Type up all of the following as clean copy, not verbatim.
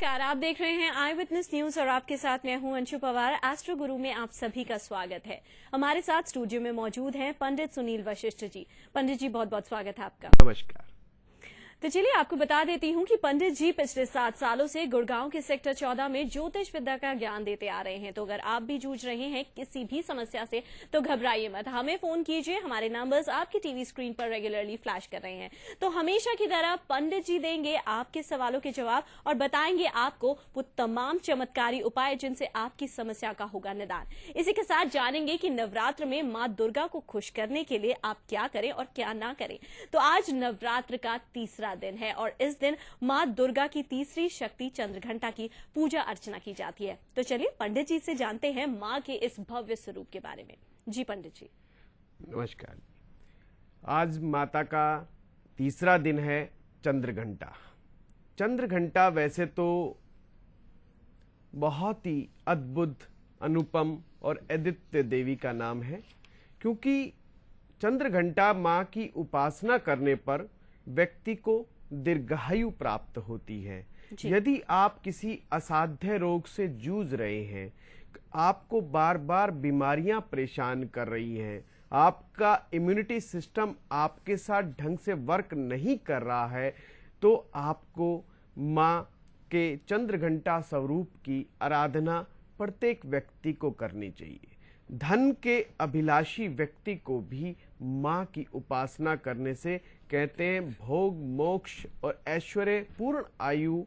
नमस्कार, आप देख रहे हैं आई विटनेस न्यूज और आपके साथ मैं हूं अंशु पवार। एस्ट्रो गुरु में आप सभी का स्वागत है। हमारे साथ स्टूडियो में मौजूद हैं पंडित सुनील वशिष्ठ जी। पंडित जी, बहुत बहुत स्वागत है आपका। नमस्कार। तो चलिए आपको बता देती हूं कि पंडित जी पिछले 7 सालों से गुड़गांव के सेक्टर 14 में ज्योतिष विद्या का ज्ञान देते आ रहे हैं। तो अगर आप भी जूझ रहे हैं किसी भी समस्या से तो घबराइए मत, हमें फोन कीजिए। हमारे नंबर्स आपकी टीवी स्क्रीन पर रेगुलरली फ्लैश कर रहे हैं। तो हमेशा की तरह पंडित जी देंगे आपके सवालों के जवाब और बताएंगे आपको वो तमाम चमत्कारी उपाय जिनसे आपकी समस्या का होगा निदान। इसी के साथ जानेंगे कि नवरात्र में माँ दुर्गा को खुश करने के लिए आप क्या करें और क्या ना करें। तो आज नवरात्र का तीसरा दिन है और इस दिन माँ दुर्गा की तीसरी शक्ति चंद्रघंटा की पूजा अर्चना की जाती है। तो चलिए पंडित जी से जानते हैं माँ के इस भव्य स्वरूप के बारे में। जी पंडित जी। नमस्कार। आज माता का तीसरा दिन है चंद्रघंटा। चंद्रघंटा वैसे तो बहुत ही अद्भुत, अनुपम और अद्वितीय देवी का नाम है, क्योंकि चंद्रघंटा माँ की उपासना करने पर व्यक्ति को दीर्घायु प्राप्त होती है। यदि आप किसी असाध्य रोग से जूझ रहे हैं, आपको बार बार बीमारियां परेशान कर रही हैं, आपका इम्यूनिटी सिस्टम आपके साथ ढंग से वर्क नहीं कर रहा है, तो आपको माँ के चंद्रघंटा स्वरूप की आराधना प्रत्येक व्यक्ति को करनी चाहिए। धन के अभिलाषी व्यक्ति को भी माँ की उपासना करने से कहते हैं भोग, मोक्ष और ऐश्वर्य पूर्ण आयु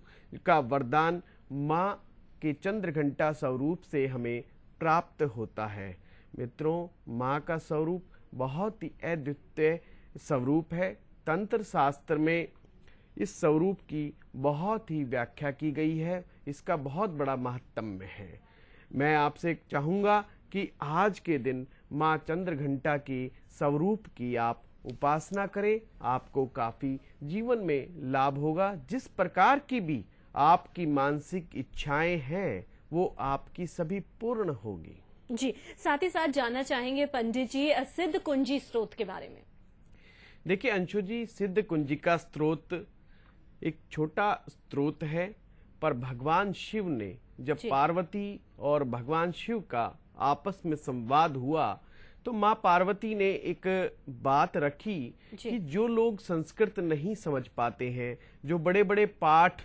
का वरदान माँ के चंद्रघंटा स्वरूप से हमें प्राप्त होता है। मित्रों, माँ का स्वरूप बहुत ही अद्वितीय स्वरूप है। तंत्र शास्त्र में इस स्वरूप की बहुत ही व्याख्या की गई है, इसका बहुत बड़ा महत्व है। मैं आपसे चाहूँगा कि आज के दिन माँ चंद्रघंटा की स्वरूप की आप उपासना करें, आपको काफी जीवन में लाभ होगा। जिस प्रकार की भी आपकी मानसिक इच्छाएं हैं वो आपकी सभी पूर्ण होगी। जी, साथ ही साथ जानना चाहेंगे पंडित जी सिद्ध कुंजी स्रोत के बारे में। देखिए अंशु जी, सिद्ध कुंजी का स्रोत एक छोटा स्रोत है, पर भगवान शिव ने जब पार्वती और भगवान शिव का आपस में संवाद हुआ तो माँ पार्वती ने एक बात रखी कि जो लोग संस्कृत नहीं समझ पाते हैं, जो बड़े बड़े पाठ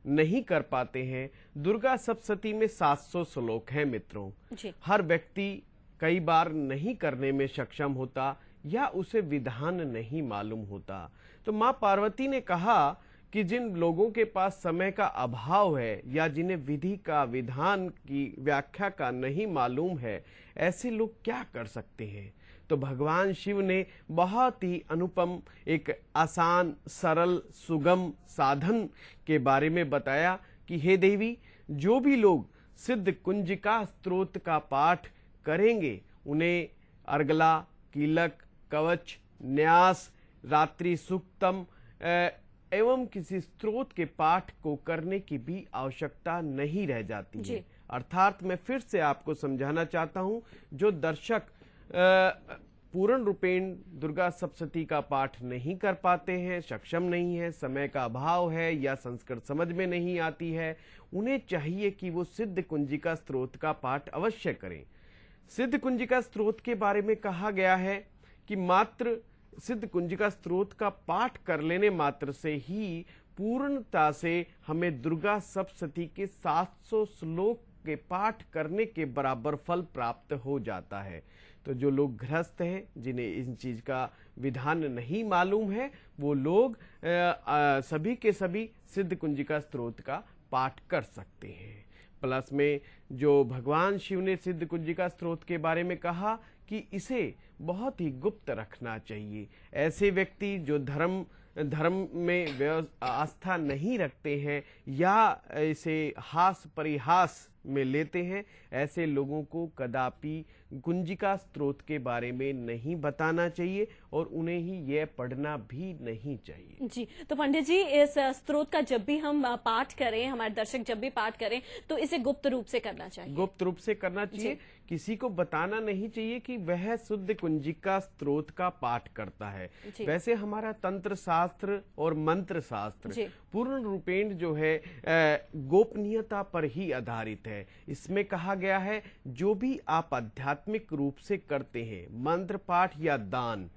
नहीं कर पाते हैं, दुर्गा सप्तशती में 700 श्लोक हैं मित्रों। हर व्यक्ति कई बार नहीं करने में सक्षम होता या उसे विधान नहीं मालूम होता। तो माँ पार्वती ने कहा कि जिन लोगों के पास समय का अभाव है या जिन्हें विधि का, विधान की व्याख्या का नहीं मालूम है, ऐसे लोग क्या कर सकते हैं। तो भगवान शिव ने बहुत ही अनुपम, एक आसान, सरल, सुगम साधन के बारे में बताया कि हे देवी, जो भी लोग सिद्ध कुंजिका स्त्रोत का पाठ करेंगे उन्हें अर्गला, कीलक, कवच, न्यास, रात्रि सूक्तम एवं किसी स्त्रोत के पाठ को करने की भी आवश्यकता नहीं रह जाती है। अर्थात मैं फिर से आपको समझाना चाहता हूं, जो दर्शक पूर्ण रूपेण दुर्गा सप्तशती का पाठ नहीं कर पाते हैं, सक्षम नहीं है, समय का अभाव है या संस्कृत समझ में नहीं आती है, उन्हें चाहिए कि वो सिद्ध कुंजिका स्त्रोत का पाठ अवश्य करें। सिद्ध कुंजिका स्त्रोत के बारे में कहा गया है कि मात्र सिद्ध कुंजिका स्त्रोत का पाठ कर लेने मात्र से ही पूर्णता से हमें दुर्गा सप्तशती के 700 श्लोक के पाठ करने के बराबर फल प्राप्त हो जाता है। तो जो लोग गृहस्थ हैं, जिन्हें इन चीज का विधान नहीं मालूम है, वो लोग सभी के सभी सिद्ध कुंजिका स्त्रोत का पाठ कर सकते हैं। प्लस में जो भगवान शिव ने सिद्ध कुंजिका स्त्रोत के बारे में कहा कि इसे बहुत ही गुप्त रखना चाहिए। ऐसे व्यक्ति जो धर्म में आस्था नहीं रखते हैं या इसे हास परिहास में लेते हैं, ऐसे लोगों को कदापि कुंजिका स्त्रोत के बारे में नहीं बताना चाहिए और उन्हें ही यह पढ़ना भी नहीं चाहिए। जी, तो पंडित जी, इस स्त्रोत का जब भी हम पाठ करें, हमारे दर्शक जब भी पाठ करें, तो इसे गुप्त रूप से करना चाहिए। गुप्त रूप से करना चाहिए, किसी को बताना नहीं चाहिए कि वह शुद्ध कुंजिका स्त्रोत का पाठ करता है। वैसे हमारा तंत्र शास्त्र और मंत्र शास्त्र पूर्ण रूपेण जो है गोपनीयता पर ही आधारित है। इसमें कहा गया है जो भी आप आध्यात्मिक रूप से करते हैं, मंत्र पाठ या दान,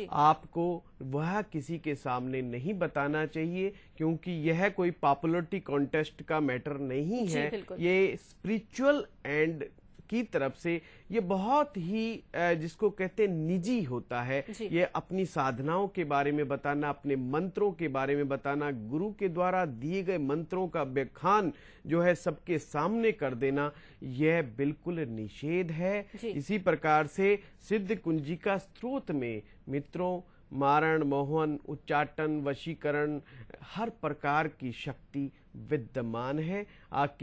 आपको वह किसी के सामने नहीं बताना चाहिए, क्योंकि यह कोई पॉपुलरिटी कॉन्टेस्ट का मैटर नहीं है। ये स्पिरिचुअल एंड की तरफ से ये बहुत ही जिसको कहते हैं निजी होता है। ये अपनी साधनाओं के बारे में बताना, अपने मंत्रों के बारे में बताना, गुरु के द्वारा दिए गए मंत्रों का व्याख्यान जो है सबके सामने कर देना, यह बिल्कुल निषेध है। इसी प्रकार से सिद्ध कुंजिका स्त्रोत में मित्रों मारण, मोहन, उच्चाटन, वशीकरण, हर प्रकार की शक्ति विद्यमान है।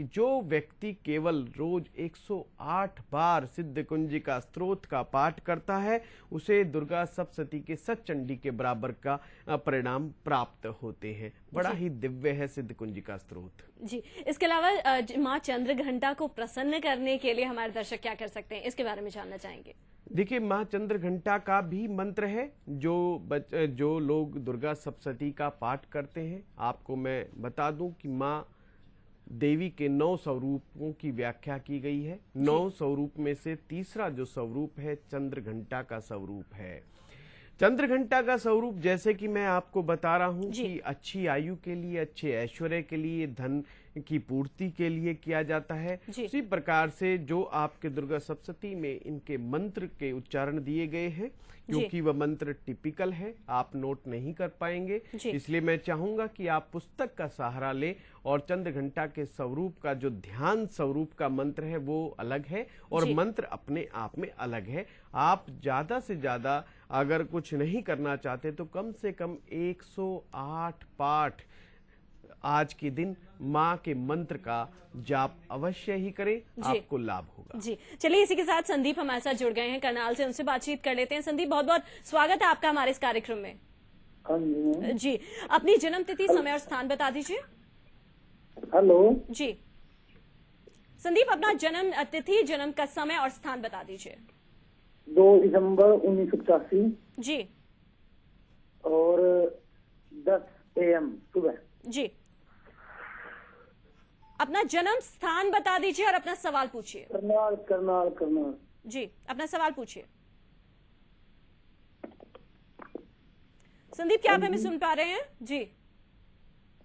जो व्यक्ति केवल रोज 108 बार सिद्ध कुंजिका स्त्रोत का पाठ करता है, उसे दुर्गा सप्तशती के सतचंडी के बराबर का परिणाम प्राप्त होते हैं। बड़ा ही दिव्य है सिद्ध कुंजिका स्त्रोत। जी, इसके अलावा माँ चंद्र घंटा को प्रसन्न करने के लिए हमारे दर्शक क्या कर सकते हैं, इसके बारे में जानना चाहेंगे। देखिए, माँ चंद्र घंटा का भी मंत्र है। जो लोग दुर्गा सप्तशती का पाठ करते हैं, आपको मैं बता दूं कि माँ देवी के 9 स्वरूपों की व्याख्या की गई है। 9 स्वरूप में से तीसरा जो स्वरूप है चंद्र घंटा का स्वरूप है। चंद्र घंटा का स्वरूप जैसे कि मैं आपको बता रहा हूं कि अच्छी आयु के लिए, अच्छे ऐश्वर्य के लिए, धन की पूर्ति के लिए किया जाता है। उसी प्रकार से जो आपके दुर्गा सप्तशती में इनके मंत्र के उच्चारण दिए गए हैं, क्योंकि वह मंत्र टिपिकल है, आप नोट नहीं कर पाएंगे, इसलिए मैं चाहूंगा कि आप पुस्तक का सहारा लें और चंद्र घंटा के स्वरूप का जो ध्यान स्वरूप का मंत्र है वो अलग है और मंत्र अपने आप में अलग है। आप ज्यादा से ज्यादा अगर कुछ नहीं करना चाहते तो कम से कम 108 पाठ आज के दिन माँ के मंत्र का जाप अवश्य ही करें, आपको लाभ होगा। जी, चलिए इसी के साथ संदीप हमारे साथ जुड़ गए हैं करनाल से, उनसे बातचीत कर लेते हैं। संदीप, बहुत बहुत स्वागत है आपका हमारे इस कार्यक्रम में। जी, अपनी जन्म तिथि, समय और स्थान बता दीजिए। हेलो जी संदीप, अपना जन्म तिथि, जन्म का समय और स्थान बता दीजिए। 2 दिसंबर 1985 जी और 10 AM सुबह। जी, अपना जन्म स्थान बता दीजिए और अपना सवाल पूछिए। करनाल करनाल करनाल। जी, अपना सवाल पूछिए। संदीप, क्या आप हमें सुन पा रहे हैं? जी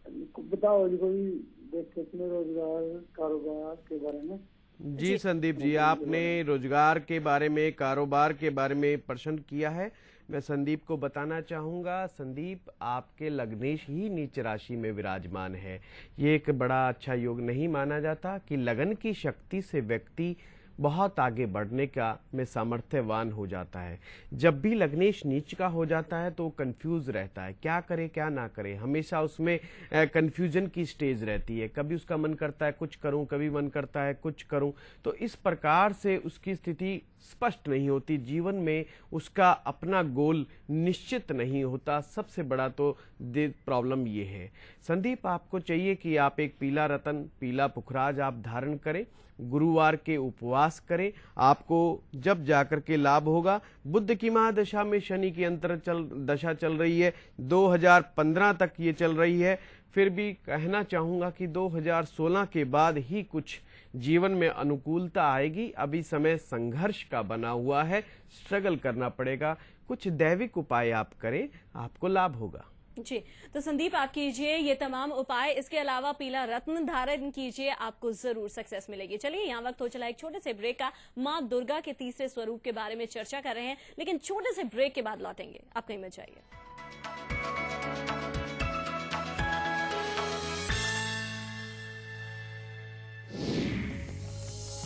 बताओ जी, कोई देखने रोजगार कारोबार के बारे में। जी संदीप जी, आपने रोजगार के बारे में, कारोबार के बारे में प्रश्न किया है। मैं संदीप को बताना चाहूँगा, संदीप आपके लग्नेश ही नीच राशि में विराजमान है। ये एक बड़ा अच्छा योग नहीं माना जाता कि लगन की शक्ति से व्यक्ति बहुत आगे बढ़ने का में सामर्थ्यवान हो जाता है। जब भी लग्नेश नीच का हो जाता है तो कंफ्यूज रहता है, क्या करे क्या ना करे, हमेशा उसमें कंफ्यूजन की स्टेज रहती है। कभी उसका मन करता है कुछ करूं, कभी मन करता है कुछ करूं, तो इस प्रकार से उसकी स्थिति स्पष्ट नहीं होती। जीवन में उसका अपना गोल निश्चित नहीं होता। सबसे बड़ा तो प्रॉब्लम ये है। संदीप, आपको चाहिए कि आप एक पीला रतन, पीला पुखराज आप धारण करें, गुरुवार के उपवास करें, आपको जब जाकर के लाभ होगा। बुध की महादशा में शनि की दशा चल रही है, 2015 तक ये चल रही है। फिर भी कहना चाहूंगा कि 2016 के बाद ही कुछ जीवन में अनुकूलता आएगी। अभी समय संघर्ष का बना हुआ है, स्ट्रगल करना पड़ेगा। कुछ दैविक उपाय आप करें, आपको लाभ होगा। जी, तो संदीप आप कीजिए ये तमाम उपाय, इसके अलावा पीला रत्न धारण कीजिए, आपको जरूर सक्सेस मिलेगी। चलिए, यहाँ वक्त हो चला एक छोटे से ब्रेक का। माँ दुर्गा के तीसरे स्वरूप के बारे में चर्चा कर रहे हैं, लेकिन छोटे से ब्रेक के बाद लौटेंगे। आप कहीं मत जाइए।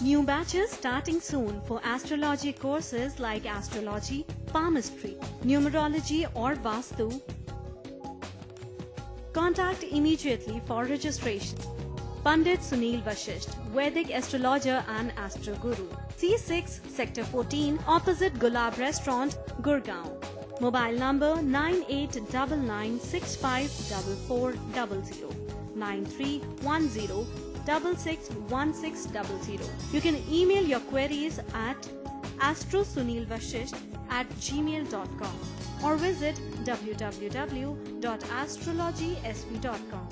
New batches starting soon for astrology courses like astrology, palmistry, numerology or Vastu. Contact immediately for registration. Pandit Sunil Vashisht, Vedic astrologer and astro guru. C6 Sector 14 opposite Gulab Restaurant, Gurgaon. Mobile number 9899654400 9310661600. You can email your queries at astrosunilvashisht@gmail.com or visit www.astrologysv.com.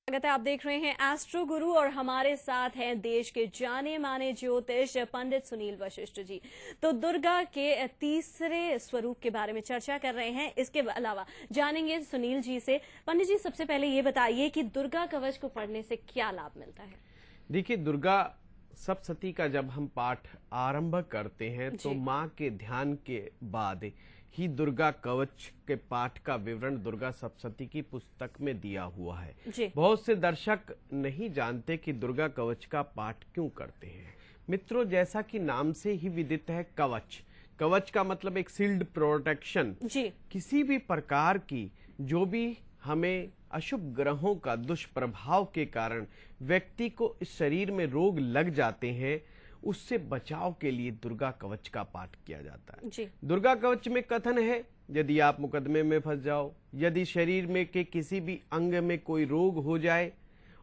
स्वागत है, आप देख रहे हैं astro गुरु और हमारे साथ हैं देश के जाने माने ज्योतिष पंडित सुनील वशिष्ठ जी। तो दुर्गा के तीसरे स्वरूप के बारे में चर्चा कर रहे हैं। इसके अलावा जानेंगे सुनील जी से। पंडित जी, सबसे पहले ये बताइए कि दुर्गा कवच को पढ़ने से क्या लाभ मिलता है? देखिए, दुर्गा सप्तशती का जब हम पाठ आरंभ करते हैं तो माँ के ध्यान के बाद ही दुर्गा कवच के पाठ का विवरण दुर्गा सप्तशती की पुस्तक में दिया हुआ है। बहुत से दर्शक नहीं जानते कि दुर्गा कवच का पाठ क्यों करते हैं। मित्रों, जैसा कि नाम से ही विदित है, कवच, कवच का मतलब एक शील्ड, प्रोटेक्शन। किसी भी प्रकार की जो भी हमें अशुभ ग्रहों का दुष्प्रभाव के कारण व्यक्ति को इस शरीर में रोग लग जाते हैं, उससे बचाव के लिए दुर्गा कवच का पाठ किया जाता है। दुर्गा कवच में कथन है, यदि आप मुकदमे में फंस जाओ, यदि शरीर में के किसी भी अंग में कोई रोग हो जाए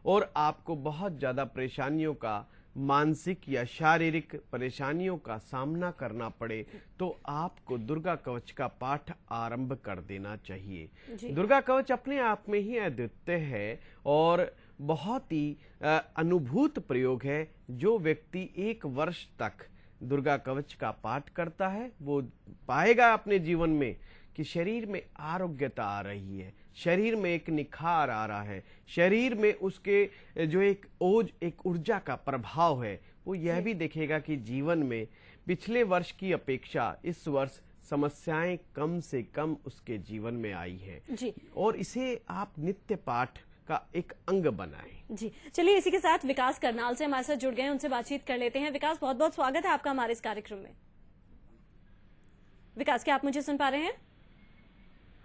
और आपको बहुत ज्यादा परेशानियों का, मानसिक या शारीरिक परेशानियों का सामना करना पड़े, तो आपको दुर्गा कवच का पाठ आरंभ कर देना चाहिए। दुर्गा कवच अपने आप में ही अद्वितीय है और बहुत ही अनुभूत प्रयोग है। जो व्यक्ति 1 वर्ष तक दुर्गा कवच का पाठ करता है वो पाएगा अपने जीवन में कि शरीर में आरोग्यता आ रही है, शरीर में एक निखार आ रहा है, शरीर में उसके जो एक ऊर्जा का प्रभाव है, वो यह भी देखेगा कि जीवन में पिछले वर्ष की अपेक्षा इस वर्ष समस्याएं कम से कम उसके जीवन में आई हैं। और इसे आप नित्य पाठ का एक अंग बनाएं। जी, चलिए इसी के साथ विकास करनाल से हमारे साथ जुड़ गए हैं, उनसे बातचीत कर लेते हैं। विकास, बहुत बहुत स्वागत है आपका हमारे इस कार्यक्रम में। विकास, क्या आप मुझे सुन पा रहे हैं?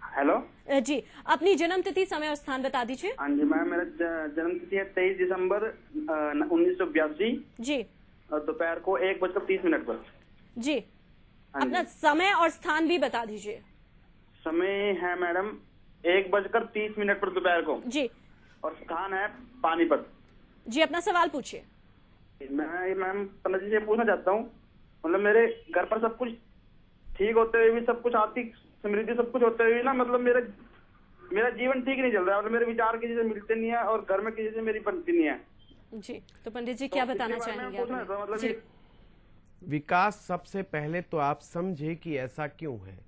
हेलो जी, अपनी जन्म तिथि, समय और स्थान बता दीजिए। हाँ जी मैम, मेरा जन्म तिथि है 23 दिसंबर 1982 जी, और दोपहर को 1:30 पर जी। अपना समय और स्थान भी बता दीजिए। समय है मैडम 1:30 पर दोपहर को जी, और स्थान है पानीपत जी। अपना सवाल पूछिए। मैं मैम पंडित जी से पूछना चाहता हूँ, मतलब मेरे घर पर सब कुछ ठीक होते हुए भी, सब कुछ आर्थिक समृद्धि सब कुछ होते हुए ना, मतलब मेरा जीवन ठीक नहीं चल रहा है। मतलब मेरे विचार किसी से मिलते नहीं है और घर में किसी से मेरी बनती नहीं है जी। तो पंडित जी क्या बताना चाहेंगे? मतलब विकास, सबसे पहले तो आप समझे कि ऐसा क्यों है।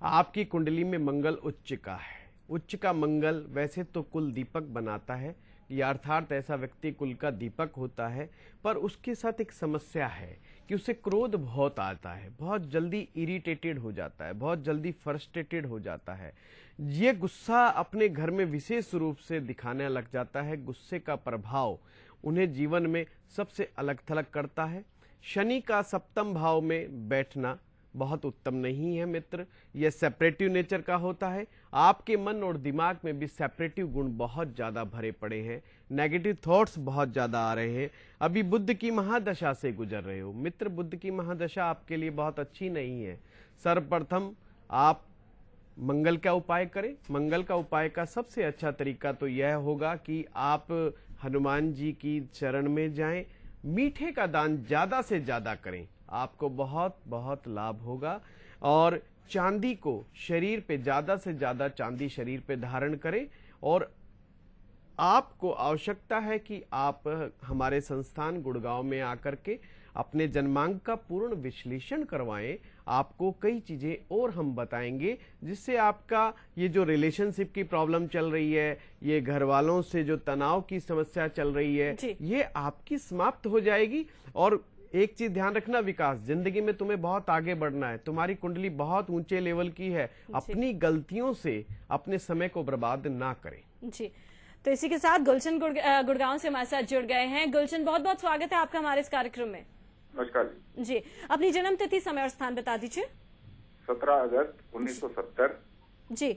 आपकी कुंडली में मंगल उच्च का है। उच्च का मंगल वैसे तो कुल दीपक बनाता है, या अर्थात ऐसा व्यक्ति कुल का दीपक होता है, पर उसके साथ एक समस्या है कि उसे क्रोध बहुत आता है, बहुत जल्दी इरिटेटेड हो जाता है, बहुत जल्दी फ्रस्ट्रेटेड हो जाता है। ये गुस्सा अपने घर में विशेष रूप से दिखाने लग जाता है। गुस्से का प्रभाव उन्हें जीवन में सबसे अलग थलग करता है। शनि का 7म भाव में बैठना बहुत उत्तम नहीं है मित्र। यह सेपरेटिव नेचर का होता है। आपके मन और दिमाग में भी सेपरेटिव गुण बहुत ज्यादा भरे पड़े हैं। नेगेटिव थॉट्स बहुत ज्यादा आ रहे हैं। अभी बुध की महादशा से गुजर रहे हो मित्र। बुध की महादशा आपके लिए बहुत अच्छी नहीं है। सर्वप्रथम आप मंगल का उपाय करें। मंगल का उपाय का सबसे अच्छा तरीका तो यह होगा कि आप हनुमान जी की चरण में जाएं, मीठे का दान ज्यादा से ज्यादा करें, आपको बहुत बहुत लाभ होगा। और चांदी को शरीर पे ज्यादा से ज्यादा चांदी शरीर पे धारण करें। और आपको आवश्यकता है कि आप हमारे संस्थान गुड़गांव में आकर के अपने जन्मांक का पूर्ण विश्लेषण करवाएं। आपको कई चीजें और हम बताएंगे जिससे आपका ये जो रिलेशनशिप की प्रॉब्लम चल रही है, ये घर वालों से जो तनाव की समस्या चल रही है, ये आपकी समाप्त हो जाएगी। और एक चीज ध्यान रखना विकास, जिंदगी में तुम्हें बहुत आगे बढ़ना है। तुम्हारी कुंडली बहुत ऊंचे लेवल की है। अपनी गलतियों से अपने समय को बर्बाद ना करें जी। तो इसी के साथ गुलशन गुड़गांव से हमारे साथ जुड़ गए हैं। गुलशन, बहुत बहुत स्वागत है आपका हमारे इस कार्यक्रम में। नमस्कार जी। जी, अपनी जन्म तिथि, समय और स्थान बता दीजिए। 17 अगस्त 1970। जी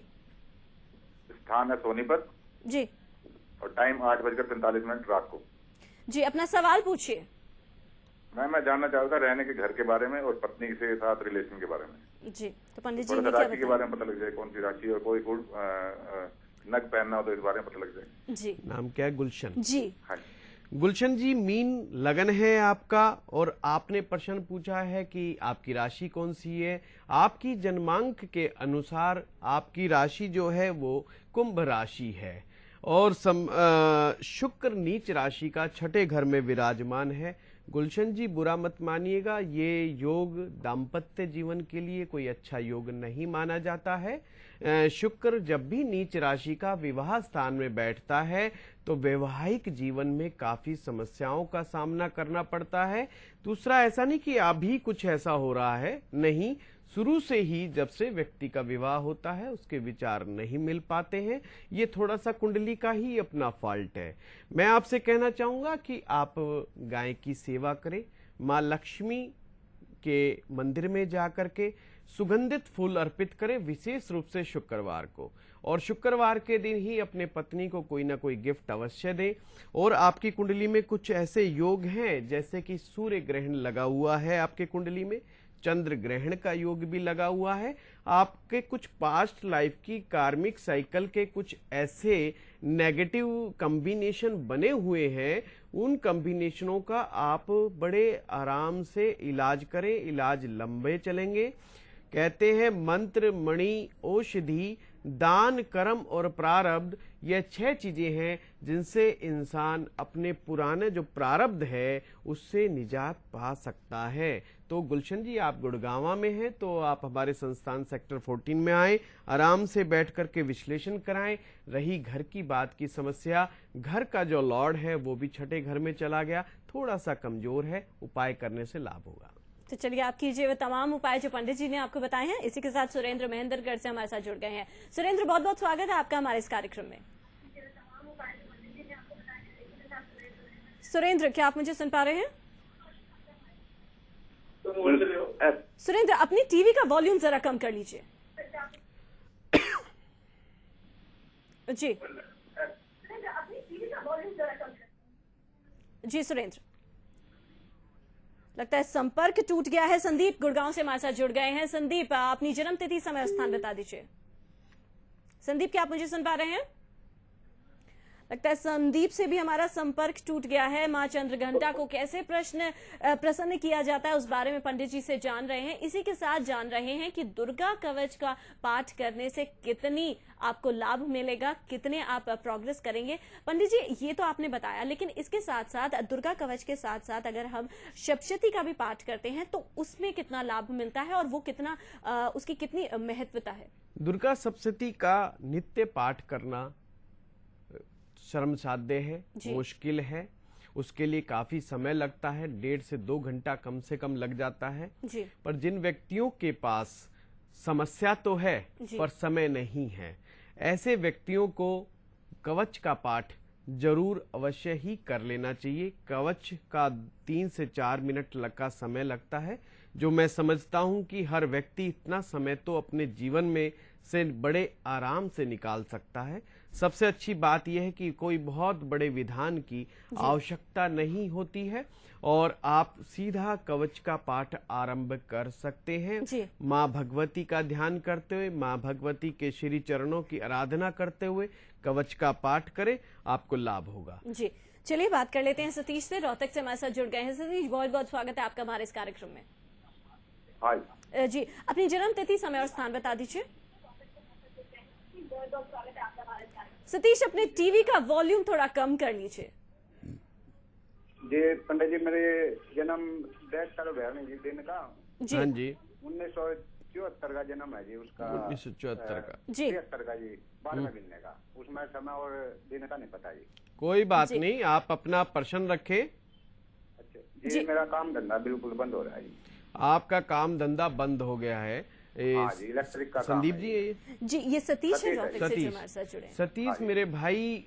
स्थान है सोनीपत जी और टाइम 8:45 रात को। जी, अपना सवाल पूछिए। मैं जानना चाहता था रहने के घर के बारे में और पत्नी के साथ रिलेशन के बारे में। जी, तो पंडित जी थोड़ा ने सा क्या राशि के बताया? बारे में पता लग जाए, कौन सी राशि और कोई गुड़ नग पहनना हो तो इस बारे में पता लग जाए। जी नाम क्या है? गुलशन। जी हाँ। गुलशन जी, मीन लगन है आपका और आपने प्रश्न पूछा है कि आपकी राशि कौन सी है। आपकी जन्मांक के अनुसार आपकी राशि जो है वो कुंभ राशि है और शुक्र नीच राशि का छठे घर में विराजमान है। गुलशन जी, बुरा मत मानिएगा, ये योग दाम्पत्य जीवन के लिए कोई अच्छा योग नहीं माना जाता है। शुक्र जब भी नीच राशि का विवाह स्थान में बैठता है तो वैवाहिक जीवन में काफी समस्याओं का सामना करना पड़ता है। दूसरा, ऐसा नहीं कि अभी कुछ ऐसा हो रहा है, नहीं, शुरू से ही जब से व्यक्ति का विवाह होता है उसके विचार नहीं मिल पाते हैं। ये थोड़ा सा कुंडली का ही अपना फॉल्ट है। मैं आपसे कहना चाहूंगा कि आप गाय की सेवा करें, माँ लक्ष्मी के मंदिर में जाकर के सुगंधित फूल अर्पित करें, विशेष रूप से शुक्रवार को, और शुक्रवार के दिन ही अपने पत्नी को कोई ना कोई गिफ्ट अवश्य दें। और आपकी कुंडली में कुछ ऐसे योग हैं जैसे कि सूर्य ग्रहण लगा हुआ है आपके कुंडली में, चंद्र ग्रहण का योग भी लगा हुआ है। आपके कुछ पास्ट लाइफ की कार्मिक साइकिल के कुछ ऐसे नेगेटिव कॉम्बिनेशन बने हुए हैं, उन कॉम्बिनेशनों का आप बड़े आराम से इलाज करें, इलाज लंबे चलेंगे। कहते हैं मंत्र, मणि, औषधि, दान, कर्म और प्रारब्ध, ये 6 चीजें हैं जिनसे इंसान अपने पुराने जो प्रारब्ध है उससे निजात पा सकता है। तो गुलशन जी, आप गुड़गांव में हैं तो आप हमारे संस्थान सेक्टर 14 में आए, आराम से बैठ करके विश्लेषण कराएं। रही घर की बात की समस्या, घर का जो लॉर्ड है वो भी छठे घर में चला गया, थोड़ा सा कमजोर है, उपाय करने से लाभ होगा। तो चलिए, आप कीजिए वो तमाम उपाय जो पंडित जी ने आपको बताए हैं। इसी के साथ सुरेंद्र महेंद्रगढ़ से हमारे साथ जुड़ गए हैं। सुरेंद्र, बहुत बहुत स्वागत है आपका हमारे इस कार्यक्रम में। सुरेंद्र, क्या आप मुझे सुन पा रहे हैं? सुरेंद्र, अपनी टीवी का वॉल्यूम जरा कम कर लीजिए। जी जी सुरेंद्र, लगता है संपर्क टूट गया है। संदीप गुड़गांव से हमारे साथ जुड़ गए हैं। संदीप, अपनी जन्म तिथि, समय और स्थान बता दीजिए। संदीप, क्या आप मुझे सुन पा रहे हैं? लगता है संदीप से भी हमारा संपर्क टूट गया है। मां चंद्रघंटा को कैसे प्रसन्न किया जाता है उस बारे में पंडित जी से जान रहे हैं। इसी के साथ जान रहे हैं कि दुर्गा कवच का पाठ करने से कितनी आपको लाभ मिलेगा, कितने आप प्रोग्रेस करेंगे। पंडित जी, ये तो आपने बताया, लेकिन इसके साथ साथ दुर्गा कवच के साथ साथ अगर हम सप्तशती का भी पाठ करते हैं तो उसमें कितना लाभ मिलता है और वो कितना उसकी कितनी महत्वता है? दुर्गा सप्तशती का नित्य पाठ करना श्रम साध्य है, मुश्किल है, उसके लिए काफी समय लगता है, 1.5 से 2 घंटा कम से कम लग जाता है जी। पर जिन व्यक्तियों के पास समस्या तो है पर समय नहीं है, ऐसे व्यक्तियों को कवच का पाठ जरूर अवश्य ही कर लेना चाहिए। कवच का 3 से 4 मिनट का समय लगता है, जो मैं समझता हूं कि हर व्यक्ति इतना समय तो अपने जीवन में से बड़े आराम से निकाल सकता है। सबसे अच्छी बात यह है कि कोई बहुत बड़े विधान की आवश्यकता नहीं होती है और आप सीधा कवच का पाठ आरंभ कर सकते हैं। माँ भगवती का ध्यान करते हुए, माँ भगवती के श्री चरणों की आराधना करते हुए कवच का पाठ करें, आपको लाभ होगा। जी, चलिए बात कर लेते हैं सतीश से, रोहतक से हमारे साथ जुड़ गए हैं। सतीश, बहुत बहुत स्वागत है आपका हमारे इस कार्यक्रम में। हाय जी, अपनी जन्म तिथि, समय और स्थान बता दीजिए। सतीश, अपने टीवी का वॉल्यूम थोड़ा कम कर लीजिए। जी पंडित जी, मेरे जन्म डेट का दिन का जी। हाँ जी, 1974 का जन्म है जी उसका। 1974 का जी। 73 का जी, 12वें महीने का। उसमें समय और दिन का नहीं पता जी। कोई बात नहीं, आप अपना प्रश्न रखें। अच्छा जी, मेरा काम धंधा बिल्कुल बंद हो रहा है जी। आपका काम धंधा बंद हो गया है? इलेक्ट्रिक का संदीप जी जी, ये सतीश है रोहतक से जो हमारे साथ जुड़े हैं। सतीश मेरे भाई,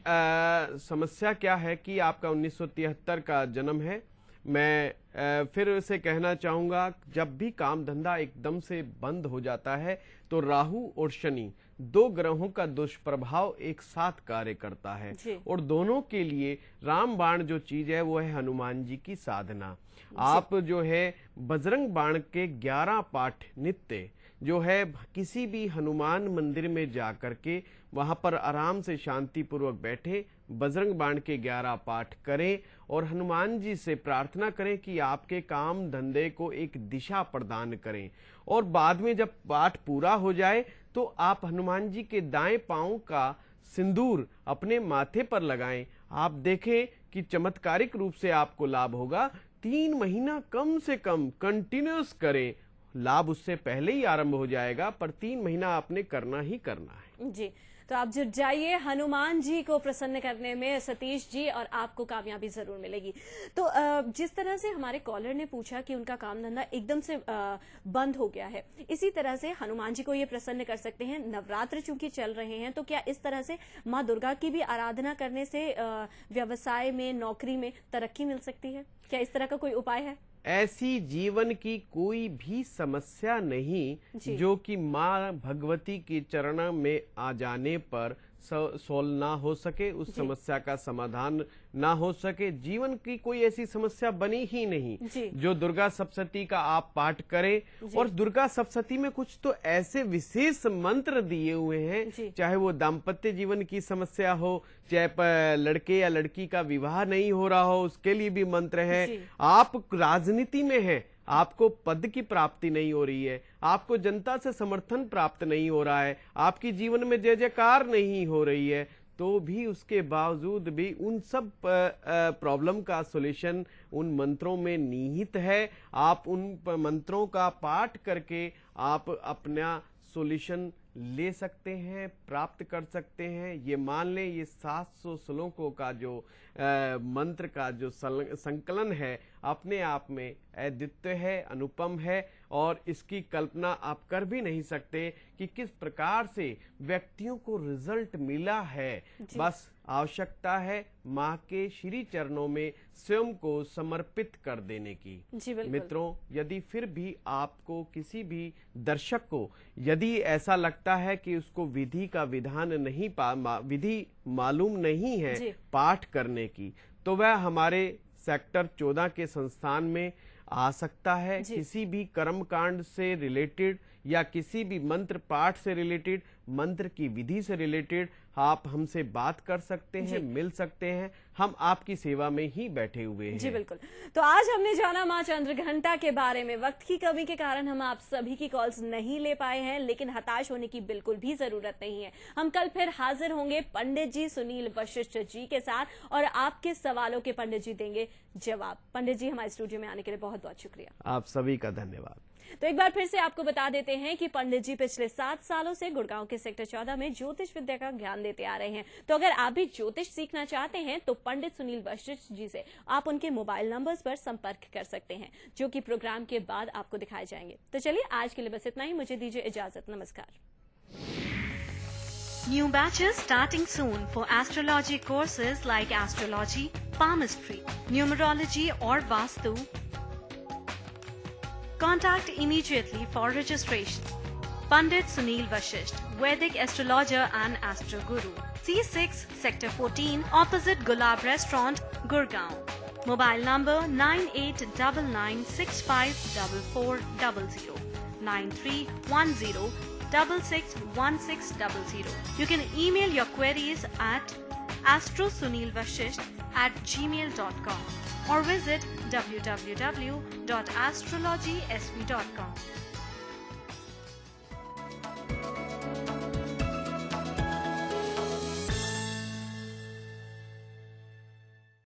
समस्या क्या है कि आपका 1973 का जन्म है, मैं फिर से कहना चाहूंगा, जब भी काम धंधा एकदम से बंद हो जाता है तो राहु और शनि 2 ग्रहों का दुष्प्रभाव एक साथ कार्य करता है, और दोनों के लिए रामबाण जो चीज है वो है हनुमान जी की साधना। आप जो है बजरंग बाण के 11 पाठ नित्य जो है किसी भी हनुमान मंदिर में जा करके वहां पर आराम से शांति पूर्वक बैठे बजरंग बाण के 11 पाठ करें और हनुमान जी से प्रार्थना करें कि आपके काम धंधे को एक दिशा प्रदान करें। और बाद में जब पाठ पूरा हो जाए तो आप हनुमान जी के दाएं पांव का सिंदूर अपने माथे पर लगाएं। आप देखें कि चमत्कारिक रूप से आपको लाभ होगा। 3 महीना कम से कम कंटिन्यूस करें, लाभ उससे पहले ही आरंभ हो जाएगा, पर 3 महीना आपने करना ही करना है। जी, तो आप जुट जाइए हनुमान जी को प्रसन्न करने में सतीश जी, और आपको कामयाबी जरूर मिलेगी। तो जिस तरह से हमारे कॉलर ने पूछा कि उनका काम धंधा एकदम से बंद हो गया है, इसी तरह से हनुमान जी को ये प्रसन्न कर सकते हैं। नवरात्र चूंकि चल रहे हैं, तो क्या इस तरह से माँ दुर्गा की भी आराधना करने से व्यवसाय में, नौकरी में तरक्की मिल सकती है? क्या इस तरह का कोई उपाय है? ऐसी जीवन की कोई भी समस्या नहीं जो कि माँ भगवती के चरण में आ जाने पर सोल्व ना हो सके, उस समस्या का समाधान ना हो सके। जीवन की कोई ऐसी समस्या बनी ही नहीं जो दुर्गा सप्तशती का आप पाठ करें। और दुर्गा सप्तशती में कुछ तो ऐसे विशेष मंत्र दिए हुए हैं, चाहे वो दाम्पत्य जीवन की समस्या हो, चाहे लड़के या लड़की का विवाह नहीं हो रहा हो, उसके लिए भी मंत्र है। आप राजनीति में हैं, आपको पद की प्राप्ति नहीं हो रही है, आपको जनता से समर्थन प्राप्त नहीं हो रहा है, आपकी जीवन में जय जयकार नहीं हो रही है, तो भी उसके बावजूद भी उन सब प्रॉब्लम का सॉल्यूशन उन मंत्रों में निहित है। आप उन मंत्रों का पाठ करके आप अपना सॉल्यूशन ले सकते हैं, प्राप्त कर सकते हैं। ये मान लें, ये 700 श्लोकों का जो मंत्र का जो संकलन है अपने आप में अद्वितीय है, अनुपम है, और इसकी कल्पना आप कर भी नहीं सकते कि किस प्रकार से व्यक्तियों को रिजल्ट मिला है। बस आवश्यकता है माँ के श्री चरणों में स्वयं को समर्पित कर देने की। मित्रों, यदि फिर भी आपको किसी भी दर्शक को यदि ऐसा लगता है कि उसको विधि का विधान नहीं विधि मालूम नहीं है पाठ करने की, तो वह हमारे सेक्टर 14 के संस्थान में आ सकता है। किसी भी कर्मकांड से रिलेटेड या किसी भी मंत्र पाठ से रिलेटेड, मंत्र की विधि से रिलेटेड आप हमसे बात कर सकते हैं, मिल सकते हैं। हम आपकी सेवा में ही बैठे हुए हैं। जी बिल्कुल। तो आज हमने जाना माँ चंद्रघंटा के बारे में। वक्त की कमी के कारण हम आप सभी की कॉल्स नहीं ले पाए हैं, लेकिन हताश होने की बिल्कुल भी जरूरत नहीं है। हम कल फिर हाजिर होंगे पंडित जी सुनील वशिष्ठ जी के साथ, और आपके सवालों के पंडित जी देंगे जवाब। पंडित जी, हमारे स्टूडियो में आने के लिए बहुत बहुत शुक्रिया। आप सभी का धन्यवाद। तो एक बार फिर से आपको बता देते हैं कि पंडित जी पिछले 7 सालों से गुड़गांव के सेक्टर 14 में ज्योतिष विद्या का ज्ञान देते आ रहे हैं। तो अगर आप भी ज्योतिष सीखना चाहते हैं तो पंडित सुनील वशिष्ठ जी से आप उनके मोबाइल नंबर्स पर संपर्क कर सकते हैं, जो कि प्रोग्राम के बाद आपको दिखाए जाएंगे। तो चलिए, आज के लिए बस इतना ही। मुझे दीजिए इजाजत। नमस्कार। New batches starting soon for astrology courses like astrology, palmistry, numerology or Vastu. Contact immediately for registration. Pandit Sunil Vashisht, Vedic astrologer and astro guru. C6 Sector 14 opposite Gulab Restaurant, Gurgaon. Mobile number 9899654400 9310661600. You can email your queries at astrosunilvashisht@gmail.com or visit www.astrologysv.com.